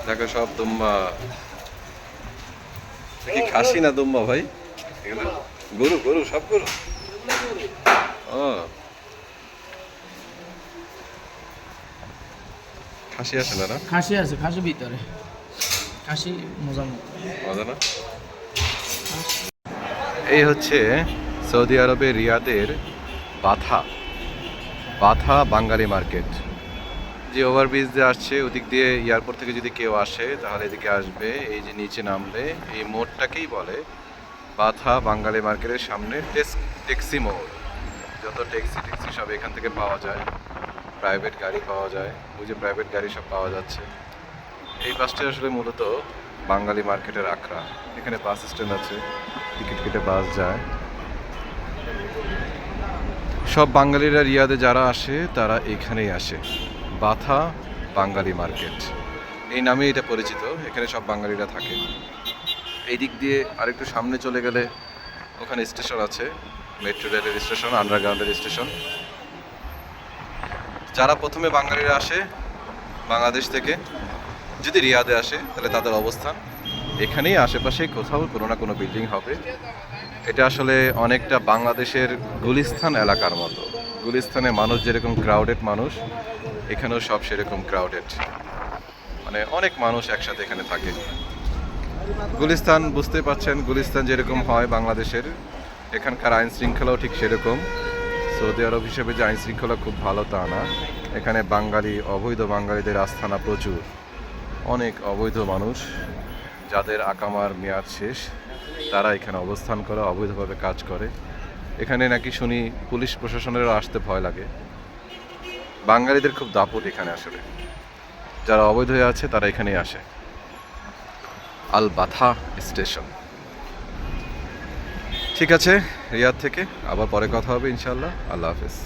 দেখো সব দুম্বা। কি খাসি না দুম্বা ভাই? এগুলো গরু গরু সব গরু। ও খাসি আছে না? খাসি আছে, খাসি ভিতরে, খাসি মজা মতো। মজা না? এই হচ্ছে সৌদি আরবের রিয়াদের বাথা বাথা বাঙালি মার্কেট। যে ওভারব্রিজ দিয়ে আসছে ওদিক দিয়ে, এয়ারপোর্ট থেকে যদি কেউ আসে তাহলে এদিকে আসবে, এই যে নিচে নামলে এই মোড়টাকেই বলে বাথা বাঙালি মার্কেটের সামনে ট্যাক্সি মোড়। যত ট্যাক্সি সব এখান থেকে পাওয়া যায়, প্রাইভেট গাড়ি পাওয়া যায়, ওই যে প্রাইভেট গাড়ি সব পাওয়া যাচ্ছে। এই বাসটা আসলে মূলত বাঙালি মার্কেটের আখড়া। এখানে বাস স্ট্যান্ড আছে, টিকিট কেটে বাস যায়। সব বাঙালিরা রিয়াদে যারা আসে তারা এখানেই আসে, বাথা বাঙালি মার্কেট এই নামে এটা পরিচিত। এখানে সব বাঙালিরা থাকে। এই দিক দিয়ে আরেকটু সামনে চলে গেলে ওখানে স্টেশন আছে, মেট্রো রেলের স্টেশন, আন্ডারগ্রাউন্ডের স্টেশন। যারা প্রথমে বাঙালিরা আসে বাংলাদেশ থেকে, যদি রিয়াদে আসে তাহলে তাদের অবস্থান এখানেই, আশেপাশেই কোথাও কোনো না কোনো বিল্ডিং হবে। এটা আসলে অনেকটা বাংলাদেশের গুলিস্তান এলাকার মতো। গুলিস্তানে মানুষ যেরকম ক্রাউডেড মানুষ, এখানেও সব সেরকম ক্রাউডেড, মানে অনেক মানুষ একসাথে এখানে থাকে। গুলিস্তান বুঝতে পারছেন, গুলিস্তান যেরকম হয় বাংলাদেশের, এখানকার আইন শৃঙ্খলাও ঠিক সেরকম। সৌদি আরব হিসেবে যে আইন শৃঙ্খলা খুব ভালো তা না। এখানে বাঙালি, অবৈধ বাঙালিদের আস্থানা প্রচুর। অনেক অবৈধ মানুষ যাদের আকামার মেয়াদ শেষ, তারা এখানে অবস্থান করে, অবৈধভাবে কাজ করে। এখানে নাকি শুনি পুলিশ প্রশাসনেরও আসতে ভয় লাগে। বাঙালিদের খুব দাপট এখানে আসলে। যারা অবৈধ হয়ে আছে তারা এখানেই আসে। আল বাথা স্টেশন। ঠিক আছে, রিয়াদ থেকে আবার পরে কথা হবে ইনশাআল্লাহ। আল্লাহ হাফেজ।